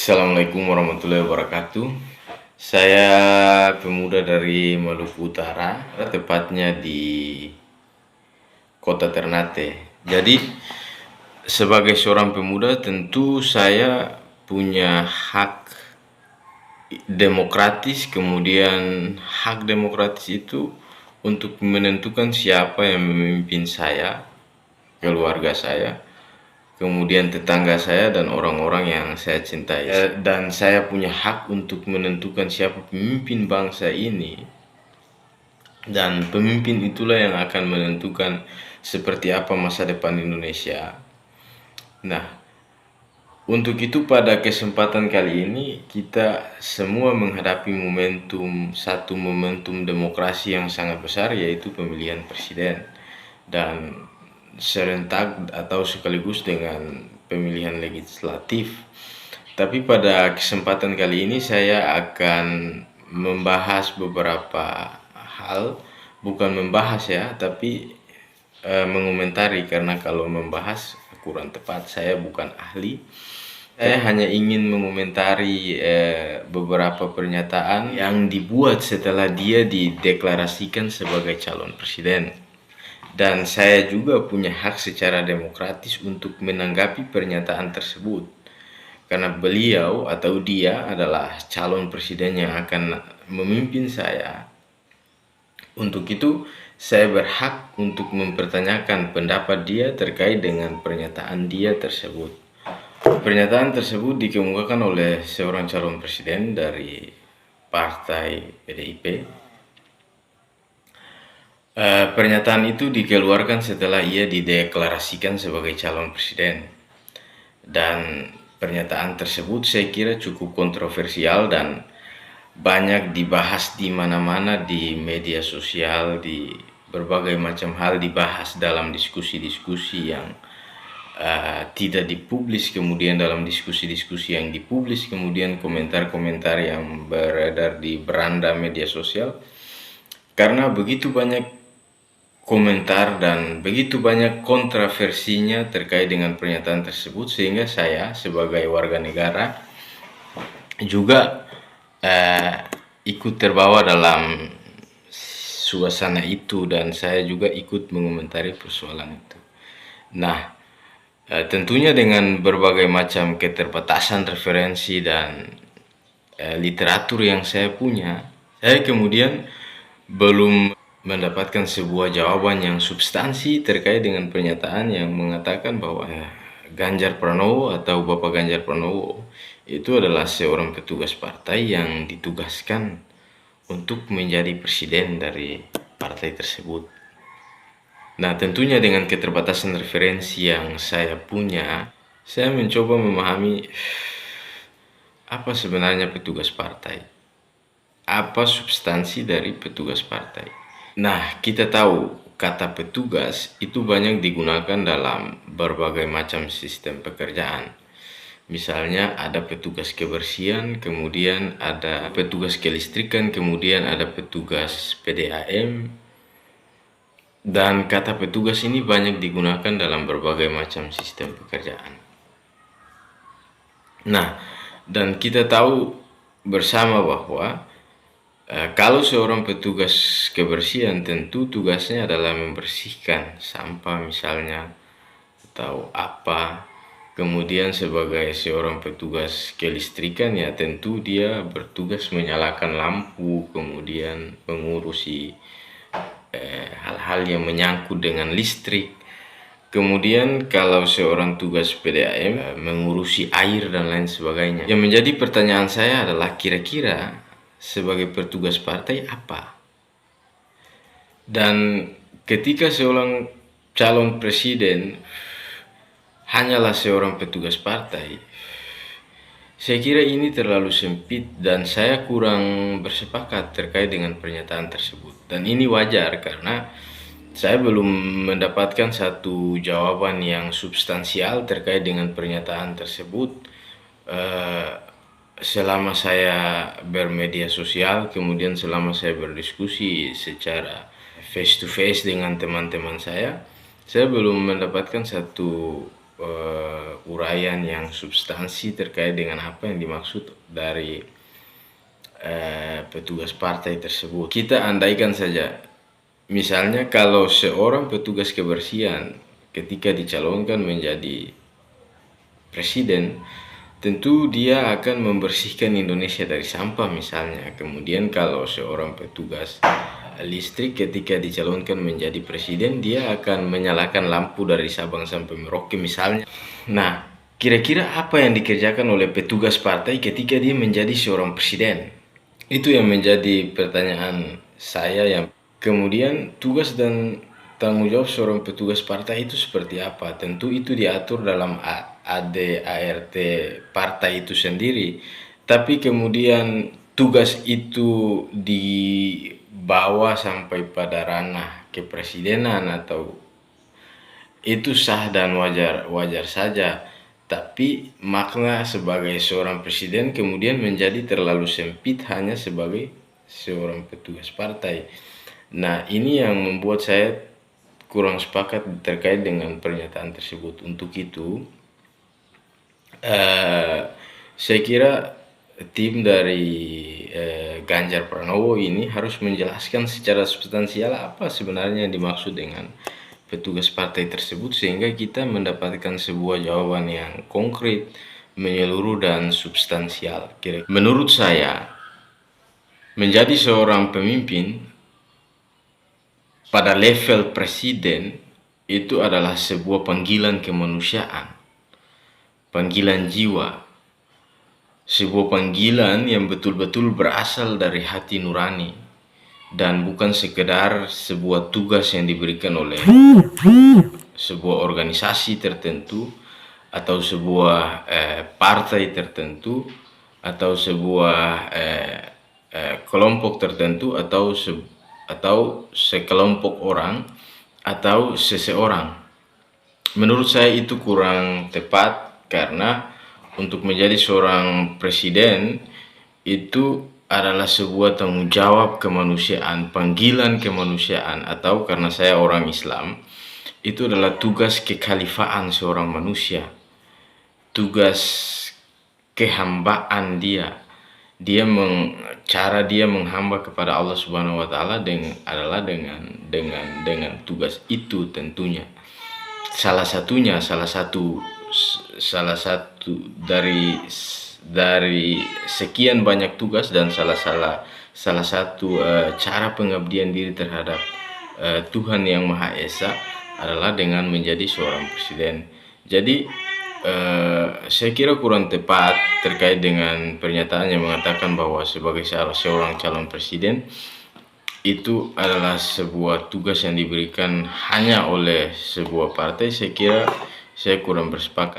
Assalamualaikum warahmatullahi wabarakatuh. Saya pemuda dari Maluku Utara, tepatnya di kota Ternate. Jadi, sebagai seorang pemuda tentu saya punya hak demokratis, kemudian hak demokratis itu untuk menentukan siapa yang memimpin saya, keluarga saya, kemudian tetangga saya dan orang-orang yang saya cintai. Dan saya punya hak untuk menentukan siapa pemimpin bangsa ini, dan pemimpin itulah yang akan menentukan seperti apa masa depan Indonesia. Nah, untuk itu pada kesempatan kali ini kita semua menghadapi satu momentum demokrasi yang sangat besar, yaitu pemilihan presiden dan serentak atau sekaligus dengan pemilihan legislatif. Tapi pada kesempatan kali ini saya akan membahas beberapa hal, bukan membahas ya, tapi mengomentari, karena kalau membahas kurang tepat, saya bukan ahli. Saya hanya ingin mengomentari beberapa pernyataan yang dibuat setelah dia dideklarasikan sebagai calon presiden. Dan saya juga punya hak secara demokratis untuk menanggapi pernyataan tersebut. Karena beliau atau dia adalah calon presiden yang akan memimpin saya. Untuk itu, saya berhak untuk mempertanyakan pendapat dia terkait dengan pernyataan dia tersebut. Pernyataan tersebut dikemukakan oleh seorang calon presiden dari partai PDIP. Pernyataan itu dikeluarkan setelah ia dideklarasikan sebagai calon presiden. Dan pernyataan tersebut saya kira cukup kontroversial dan banyak dibahas di mana-mana, di media sosial, di berbagai macam hal dibahas dalam diskusi-diskusi yang tidak dipublis, kemudian dalam diskusi-diskusi yang dipublis, kemudian komentar-komentar yang beredar di beranda media sosial. Karena begitu banyak komentar dan begitu banyak kontroversinya terkait dengan pernyataan tersebut, sehingga saya sebagai warga negara juga ikut terbawa dalam suasana itu, dan saya juga ikut mengomentari persoalan itu. Nah, tentunya dengan berbagai macam keterbatasan referensi dan literatur yang saya punya, saya kemudian belum mendapatkan sebuah jawaban yang substansi terkait dengan pernyataan yang mengatakan bahwa Ganjar Pranowo atau Bapak Ganjar Pranowo itu adalah seorang petugas partai yang ditugaskan untuk menjadi presiden dari partai tersebut. Nah, tentunya dengan keterbatasan referensi yang saya punya, saya mencoba memahami apa sebenarnya petugas partai, apa substansi dari petugas partai. Nah, kita tahu kata petugas itu banyak digunakan dalam berbagai macam sistem pekerjaan. Misalnya ada petugas kebersihan, kemudian ada petugas kelistrikan, kemudian ada petugas PDAM. Dan kata petugas ini banyak digunakan dalam berbagai macam sistem pekerjaan. Nah, dan kita tahu bersama bahwa kalau seorang petugas kebersihan, tentu tugasnya adalah membersihkan sampah misalnya atau apa. Kemudian sebagai seorang petugas kelistrikan, ya tentu dia bertugas menyalakan lampu, kemudian mengurusi hal-hal yang menyangkut dengan listrik. Kemudian kalau seorang tugas PDAM mengurusi air dan lain sebagainya. Yang menjadi pertanyaan saya adalah, kira-kira sebagai petugas partai apa? Dan ketika seorang calon presiden hanyalah seorang petugas partai, saya kira ini terlalu sempit dan saya kurang bersepakat terkait dengan pernyataan tersebut. Dan ini wajar karena saya belum mendapatkan satu jawaban yang substansial terkait dengan pernyataan tersebut selama saya bermedia sosial, kemudian selama saya berdiskusi secara face to face dengan teman-teman saya belum mendapatkan satu uraian yang substansi terkait dengan apa yang dimaksud dari petugas partai tersebut. Kita andaikan saja, misalnya kalau seorang petugas kebersihan ketika dicalonkan menjadi presiden, tentu dia akan membersihkan Indonesia dari sampah misalnya. Kemudian kalau seorang petugas listrik ketika dicalonkan menjadi presiden, dia akan menyalakan lampu dari Sabang sampai Merauke misalnya. Nah, kira-kira apa yang dikerjakan oleh petugas partai ketika dia menjadi seorang presiden? Itu yang menjadi pertanyaan saya. Yang kemudian tugas dan tanggung jawab seorang petugas partai itu seperti apa? Tentu itu diatur dalam ADART partai itu sendiri. Tapi kemudian tugas itu dibawa sampai pada ranah kepresidenan, atau itu sah dan wajar saja. Tapi makna sebagai seorang presiden kemudian menjadi terlalu sempit hanya sebagai seorang petugas partai. Nah, ini yang membuat saya kurang sepakat terkait dengan pernyataan tersebut. Untuk itu, saya kira tim dari Ganjar Pranowo ini harus menjelaskan secara substansial apa sebenarnya yang dimaksud dengan petugas partai tersebut, sehingga kita mendapatkan sebuah jawaban yang konkret, menyeluruh, dan substansial. Menurut saya, menjadi seorang pemimpin pada level presiden itu adalah sebuah panggilan kemanusiaan, panggilan jiwa, sebuah panggilan yang betul-betul berasal dari hati nurani, dan bukan sekedar sebuah tugas yang diberikan oleh sebuah organisasi tertentu, atau sebuah partai tertentu, atau sebuah kelompok tertentu, atau sekelompok orang, atau seseorang. Menurut saya itu kurang tepat, karena untuk menjadi seorang presiden itu adalah sebuah tanggung jawab kemanusiaan, panggilan kemanusiaan, atau karena saya orang Islam, itu adalah tugas kekhalifaan seorang manusia, tugas kehambaan dia. Cara dia menghamba kepada Allah Subhanahu wa taala adalah dengan tugas itu tentunya. Salah satu dari sekian banyak tugas, dan salah satu cara pengabdian diri terhadap Tuhan Yang Maha Esa adalah dengan menjadi seorang presiden. Jadi saya kira kurang tepat terkait dengan pernyataan yang mengatakan bahwa sebagai seorang calon presiden itu adalah sebuah tugas yang diberikan hanya oleh sebuah partai. Saya kira saya kurang bersepakat.